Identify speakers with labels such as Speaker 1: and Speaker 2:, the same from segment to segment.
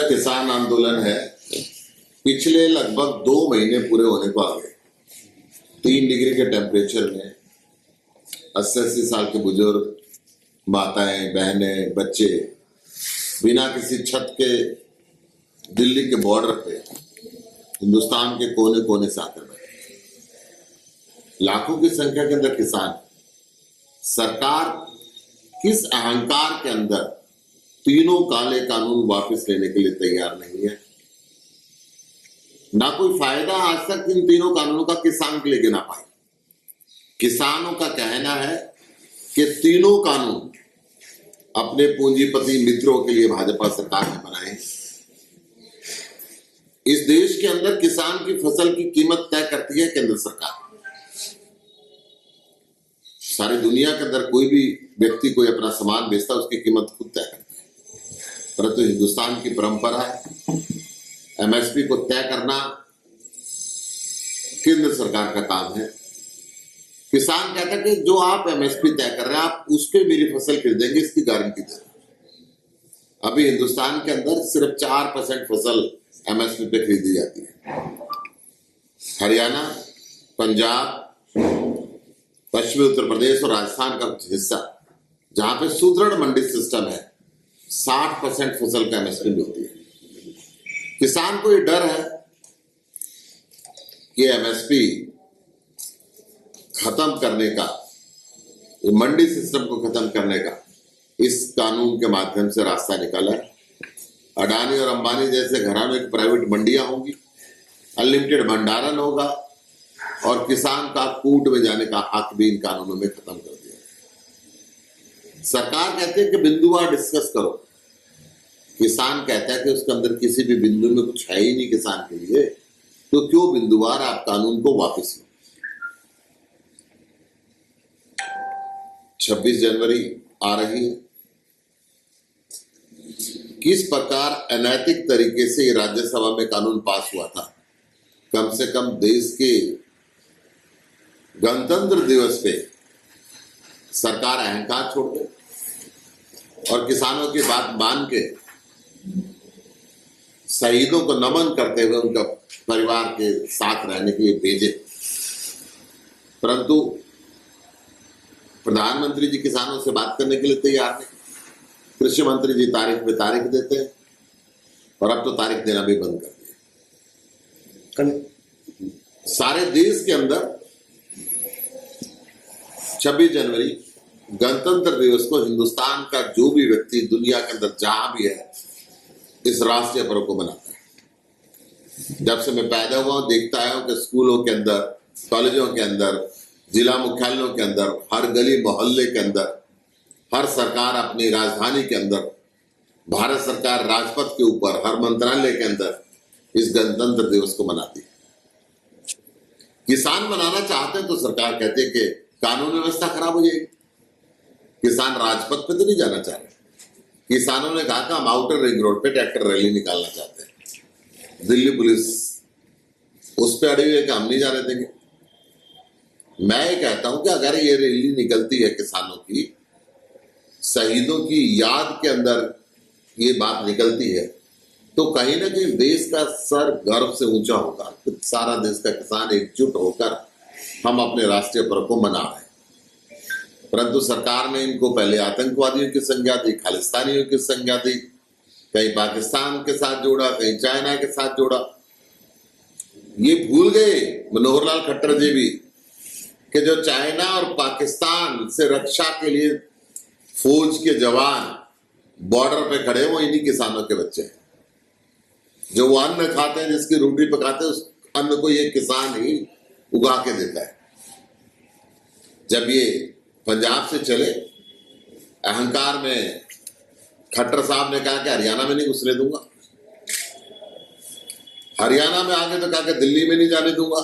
Speaker 1: किसान आंदोलन है। पिछले लगभग 2 महीने पूरे होने को आ गए। 3 डिग्री के टेम्परेचर में 80-80 साल के बुजुर्ग, माताएं, बहनें, बच्चे बिना किसी छत के दिल्ली के बॉर्डर पे हिंदुस्तान के कोने कोने से आकर बैठे। लाखों की संख्या के अंदर किसान। सरकार किस अहंकार के अंदर तीनों काले कानून वापस लेने के लिए तैयार नहीं है। ना कोई फायदा आज तक इन तीनों कानूनों का किसान के लिए गिना पाए। किसानों का कहना है कि तीनों कानून अपने पूंजीपति मित्रों के लिए भाजपा सरकार ने बनाए। इस देश के अंदर किसान की फसल की कीमत तय करती है केंद्र सरकार। सारी दुनिया के अंदर कोई भी व्यक्ति कोई अपना सामान बेचता है, उसकी कीमत खुद तय करता है। परंतु हिंदुस्तान की परंपरा है एमएसपी को तय करना केंद्र सरकार का काम है। किसान कहता है कि जो आप एमएसपी तय कर रहे हैं, आप उस पे मेरी फसल खरीदेंगे, इसकी गारंटी दे रहे हैं। अभी हिंदुस्तान के अंदर सिर्फ 4% फसल एमएसपी पे खरीदी जाती है। हरियाणा, पंजाब, पश्चिमी उत्तर प्रदेश और राजस्थान का कुछ हिस्सा जहां पे सुदृढ़ मंडी सिस्टम है, 60% फसल का एमएसपी मिलती है। किसान को ये डर है कि एमएसपी खत्म करने का, मंडी सिस्टम को खत्म करने का इस कानून के माध्यम से रास्ता निकाला है। अडानी और अंबानी जैसे घरानों की प्राइवेट मंडियां होंगी, अनलिमिटेड भंडारण होगा और किसान का कूट में जाने का हक भी इन कानूनों में खत्म कर दिया। सरकार कहती है कि बिंदुवार डिस्कस करो। किसान कहता है कि उसके अंदर किसी भी बिंदु में कुछ है ही नहीं किसान के लिए, तो क्यों बिंदुवार आप कानून को वापस लो। 26 जनवरी आ रही है। किस प्रकार अनैतिक तरीके से ये राज्यसभा में कानून पास हुआ था। कम से कम देश के गणतंत्र दिवस पे सरकार अहंकार छोड़ दे और किसानों की बात मान के शहीदों को नमन करते हुए उनका परिवार के साथ रहने के लिए भेजे। परंतु प्रधानमंत्री जी किसानों से बात करने के लिए तैयार नहीं। कृषि मंत्री जी तारीख पे तारीख देते हैं और अब तो तारीख देना भी बंद कर दिया। सारे देश के अंदर 26 जनवरी गणतंत्र दिवस को हिंदुस्तान का जो भी व्यक्ति दुनिया के अंदर जहां भी है इस राष्ट्रीय पर्व को मनाता है। जब से मैं पैदा हुआ देखता आया हूं कि स्कूलों के अंदर, कॉलेजों के अंदर, जिला मुख्यालयों के अंदर, हर गली मोहल्ले के अंदर, हर सरकार अपनी राजधानी के अंदर, भारत सरकार राजपथ के ऊपर, हर मंत्रालय के अंदर इस गणतंत्र दिवस को मनाती है। किसान मनाना चाहते हैं तो सरकार कहती है कि कानून व्यवस्था खराब हो जाएगी। किसान राजपथ पे तो नहीं जाना चाह रहे। किसानों ने कहा कि हम आउटर रिंग रोड पे ट्रैक्टर रैली निकालना चाहते हैं। दिल्ली पुलिस उस पर अड़ी हुई है कि हम नहीं जाने देंगे। मैं ये कहता हूं कि अगर ये रैली निकलती है किसानों की, शहीदों की याद के अंदर ये बात निकलती है, तो कहीं ना कहीं देश का सर गर्व से ऊंचा होगा। तो सारा देश का किसान एकजुट होकर हम अपने राष्ट्रीय पर्व को मना रहे हैं। परंतु सरकार ने इनको पहले आतंकवादियों की संज्ञा दी, खालिस्तानियों की संज्ञा दी, कहीं पाकिस्तान के साथ जोड़ा, कहीं चाइना के साथ जोड़ा। ये भूल गए मनोहर लाल खट्टर जी भी कि जो चाइना और पाकिस्तान से रक्षा के लिए फौज के जवान बॉर्डर पे खड़े, वो इन्हीं किसानों के बच्चे हैं। जो वो अन्न खाते हैं, जिसकी रोटी पकाते हैं, उस अन्न को ये किसान ही उगा के देता है। जब ये पंजाब से चले, अहंकार में खट्टर साहब ने कहा कि हरियाणा में नहीं घुसने दूंगा। हरियाणा में आगे तो कहा कि दिल्ली में नहीं जाने दूंगा।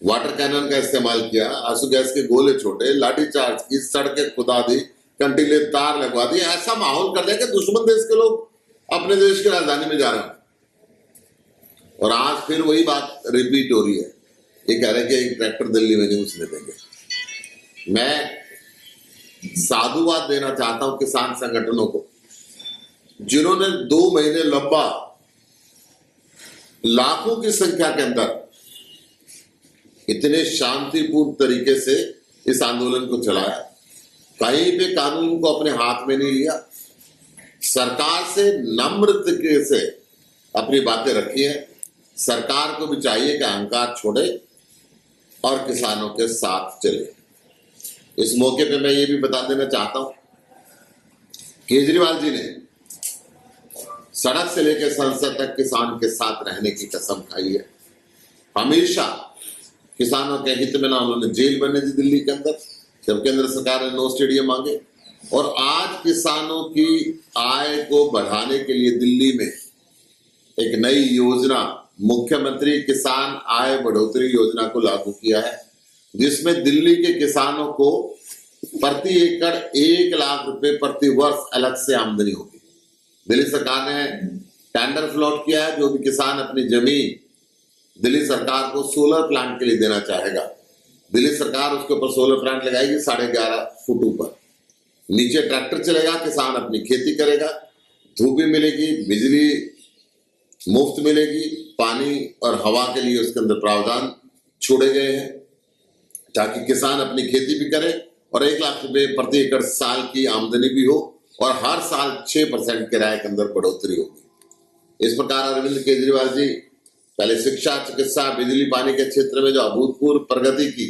Speaker 1: वाटर कैनन का इस्तेमाल किया, आंसू गैस के गोले छोटे, लाठीचार्ज की, सड़कें खुदा दी, कंटीले तार लगवा दी। ऐसा माहौल कर दिया कि दुश्मन देश के लोग अपने देश की राजधानी में जा रहे हैं। और आज फिर वही बात रिपीट हो रही है। ये कह रहे हैं कि एक ट्रैक्टर दिल्ली में नहीं घुसने देंगे। मैं साधुवाद देना चाहता हूं किसान संगठनों को, जिन्होंने 2 महीने लंबा लाखों की संख्या के अंदर इतने शांतिपूर्ण तरीके से इस आंदोलन को चलाया, कहीं पे कानून को अपने हाथ में नहीं लिया, सरकार से नम्र तरीके से अपनी बातें रखी है। सरकार को भी चाहिए कि अहंकार छोड़े और किसानों के साथ चले। इस मौके पे मैं ये भी बता देना चाहता हूं, केजरीवाल जी ने सड़क से लेकर संसद तक किसान के साथ रहने की कसम खाई है। हमेशा किसानों के हित में ना उन्होंने जेल बनने दी दिल्ली के अंदर जब केंद्र सरकार ने नो स्टेडियम मांगे, और आज किसानों की आय को बढ़ाने के लिए दिल्ली में एक नई योजना मुख्यमंत्री किसान आय बढ़ोतरी योजना को लागू किया है, जिसमें दिल्ली के किसानों को प्रति एकड़ 1 लाख रुपए प्रति वर्ष अलग से आमदनी होगी। दिल्ली सरकार ने टेंडर फ्लोट किया है, जो भी किसान अपनी जमीन दिल्ली सरकार को सोलर प्लांट के लिए देना चाहेगा, दिल्ली सरकार उसके ऊपर सोलर प्लांट लगाएगी 11.5 फुट ऊपर, नीचे ट्रैक्टर चलेगा, किसान अपनी खेती करेगा, धूप भी मिलेगी, बिजली मुफ्त मिलेगी, पानी और हवा के लिए उसके अंदर प्रावधान छोड़े गए हैं ताकि किसान अपनी खेती भी करे और 1 लाख रुपए प्रति एकड़ साल की आमदनी भी हो और हर साल 6% किराए के अंदर बढ़ोतरी होगी। इस प्रकार अरविंद केजरीवाल जी पहले शिक्षा, चिकित्सा, बिजली, पानी के क्षेत्र में जो अभूतपूर्व प्रगति की,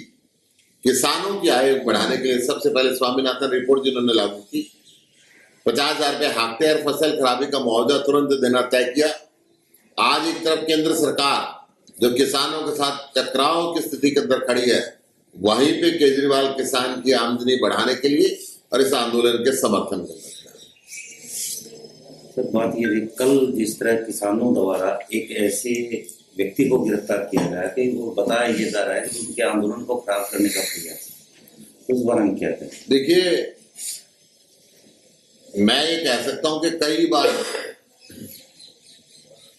Speaker 1: किसानों की आय बढ़ाने के लिए सबसे पहले स्वामीनाथन रिपोर्ट जिन्होंने लागू की, 50,000 रुपए हेक्टेयर फसल खराबी का मुआवजा तुरंत देना तय किया। आज एक तरफ केंद्र सरकार जो किसानों के साथ टकराव की स्थिति के अंदर खड़ी है, वहीं पे केजरीवाल किसान की आमदनी बढ़ाने के लिए और इस आंदोलन के समर्थन कर सकते हैं।
Speaker 2: सर, बात ये है, कल जिस तरह किसानों द्वारा एक ऐसे व्यक्ति को गिरफ्तार किया गया कि वो बताया ये जा रहा है कि उनके आंदोलन को खराब करने का प्रयास, उस बारे में क्या कहें?
Speaker 1: देखिए, मैं ये कह सकता हूं कि कई बार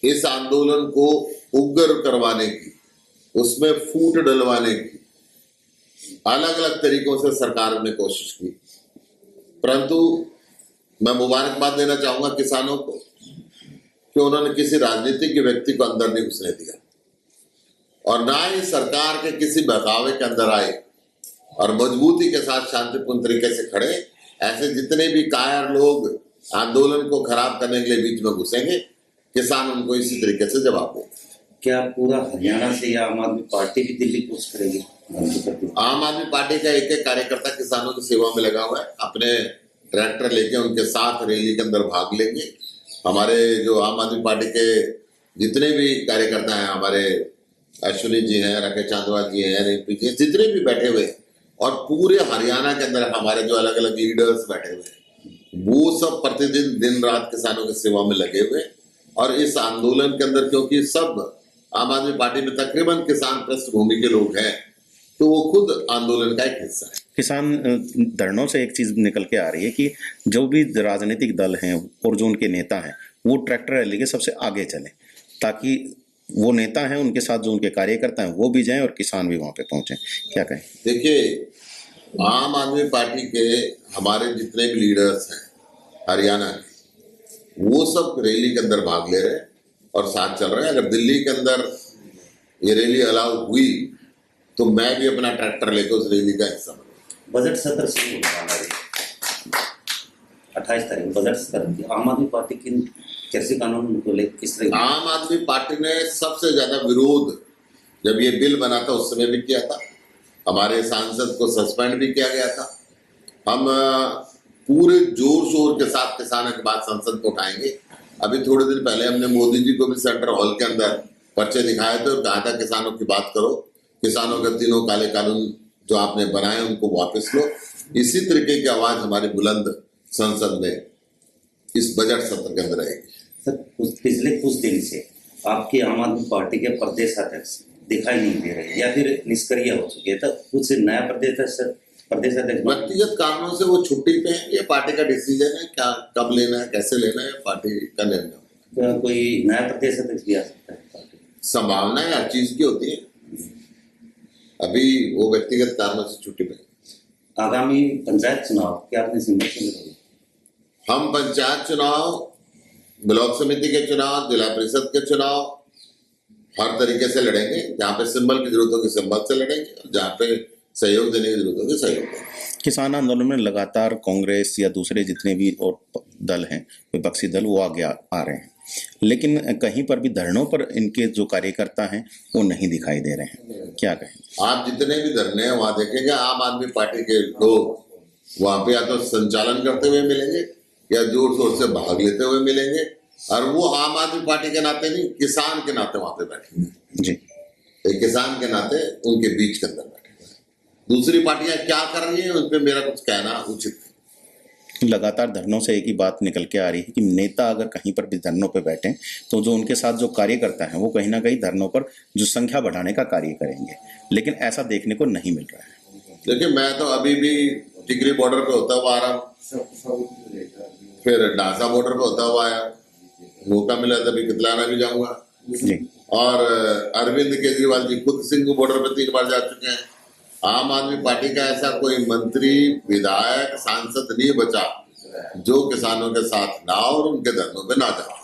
Speaker 1: इस आंदोलन को उग्र करवाने की, उसमें फूट डलवाने की अलग अलग तरीकों से सरकार ने कोशिश की, परंतु मैं मुबारकबाद देना चाहूंगा किसानों को कि उन्होंने किसी राजनीतिक व्यक्ति को अंदर नहीं घुसने दिया और ना ही सरकार के किसी बहकावे के अंदर आए और मजबूती के साथ शांतिपूर्ण तरीके से खड़े। ऐसे जितने भी कायर लोग आंदोलन को खराब करने के लिए बीच में घुसेंगे, किसान उनको इसी तरीके से जवाब देंगे।
Speaker 2: क्या पूरा हरियाणा से या आम आदमी पार्टी भी दिल्ली कूच करेगी?
Speaker 1: आम आदमी पार्टी का एक कार्यकर्ता किसानों की सेवा में लगा हुआ है, अपने ट्रैक्टर लेके उनके साथ रैली के अंदर भाग लेंगे। हमारे जो आम आदमी पार्टी के जितने भी कार्यकर्ता हैं, हमारे अश्विनी जी हैं, राकेश चांदवाल जी हैं, रिपी जी, जितने भी बैठे हुए हैं और पूरे हरियाणा के अंदर हमारे जो अलग अलग लीडर्स बैठे हुए हैं, वो सब प्रतिदिन दिन रात किसानों की सेवा में लगे हुए। और इस आंदोलन के अंदर क्योंकि सब आम आदमी पार्टी में तकरीबन किसान पृष्ठभूमि के लोग हैं, तो वो खुद आंदोलन का एक हिस्सा है।
Speaker 3: किसान धरनों से एक चीज निकल के आ रही है कि जो भी राजनीतिक दल हैं और जो उनके नेता हैं, वो ट्रैक्टर रैली के सबसे आगे चले, ताकि वो नेता हैं उनके साथ जो उनके कार्यकर्ता हैं वो भी जाएं और किसान भी वहां पे पहुंचे। क्या कहें?
Speaker 1: देखिए, आम आदमी पार्टी के हमारे जितने भी लीडर्स हैं हरियाणा के, वो सब रैली के अंदर भाग ले रहे हैं और साथ चल रहे हैं। अगर दिल्ली के अंदर ये रैली अलाउ हुई तो मैं भी अपना ट्रैक्टर लेकर उस रैली का हिस्सा बनूंगा।
Speaker 2: बजट सत्र शुरू होने वाला है 28 तारीख, बजट सत्र। आम आदमी पार्टी की कृषि कानून को लेकर किस तरह?
Speaker 1: आम आदमी पार्टी ने सबसे ज्यादा विरोध जब ये बिल बना था उस समय भी किया था, हमारे सांसद को सस्पेंड भी किया गया था। हम पूरे जोर शोर के साथ किसानों की बात संसद को उठाएंगे। अभी थोड़े दिन पहले हमने मोदी जी को भी सेंट्रल हॉल के अंदर पर्चे दिखाए थे और कहा था किसानों की बात करो, किसानों के तीनों काले कानून जो आपने बनाए उनको वापस लो। इसी तरीके की आवाज हमारी बुलंद संसद में इस बजट सत्र के अंदर रहेगी।
Speaker 2: सर, पिछले कुछ दिन से आपकी आम आदमी पार्टी के प्रदेश अध्यक्ष दिखाई नहीं दे रहे या फिर निष्क्रिय हो चुके हैं, तो कुछ नया प्रदेश अध्यक्ष
Speaker 1: व्यक्तिगत कारणों से वो छुट्टी पे है। ये पार्टी का डिसीजन है, क्या कब लेना है, कैसे लेना है, पार्टी का निर्णय।
Speaker 2: क्या कोई नया प्रदेश अध्यक्ष भी आ सकता है? पार्टी
Speaker 1: संभावना हर चीज की होती है, अभी वो व्यक्तिगत कारणों से छुट्टी पे।
Speaker 2: आगामी पंचायत चुनाव क्या आपने सिंबल से?
Speaker 1: हम पंचायत चुनाव, ब्लॉक समिति के चुनाव, जिला परिषद के चुनाव हर तरीके से लड़ेंगे, जहाँ पे सिंबल की जरूरत होगी सिंबल से लड़ेंगे, और जहाँ पे सहयोग देने की जरूरत होगी सहयोग देंगे।
Speaker 3: किसान आंदोलन में लगातार कांग्रेस या दूसरे जितने भी और दल हैं, विपक्षी दल, वो आगे आ रहे हैं, लेकिन कहीं पर भी धरनों पर इनके जो कार्यकर्ता हैं वो नहीं दिखाई दे रहे हैं, क्या कहें?
Speaker 1: आप जितने भी धरने हैं वहां देखेंगे आम आदमी पार्टी के लोग वहां पे या तो संचालन करते हुए मिलेंगे या जोर शोर से भाग लेते हुए मिलेंगे, और वो आम आदमी पार्टी के नाते नहीं, किसान के नाते वहां पे बैठेंगे।
Speaker 3: जी,
Speaker 1: एक किसान के नाते उनके बीच के अंदर बैठेंगे। दूसरी पार्टियां क्या कर रही हैं उन पे मेरा कुछ कहना उचित नहीं।
Speaker 3: लगातार धरनों से एक ही बात निकल के आ रही है कि नेता अगर कहीं पर भी धरनों पर बैठे तो जो उनके साथ जो कार्यकर्ता हैं वो कहीं ना कहीं धरनों पर जो संख्या बढ़ाने का कार्य करेंगे, लेकिन ऐसा देखने को नहीं मिल रहा है।
Speaker 1: देखिए मैं तो अभी भी टिकरी बॉर्डर पे होता हुआ आ रहा हूँ, फिर डासा बॉर्डर पे होता हुआ आया, मौका मिला तभी कितलाना भी जाऊंगा,
Speaker 3: जी,
Speaker 1: और अरविंद केजरीवाल जी खुद सिंघू बॉर्डर पे 3 बार जा चुके हैं। आम आदमी पार्टी का ऐसा कोई मंत्री, विधायक, सांसद नहीं बचा जो किसानों के साथ ना और उनके धरनों पे ना जाए।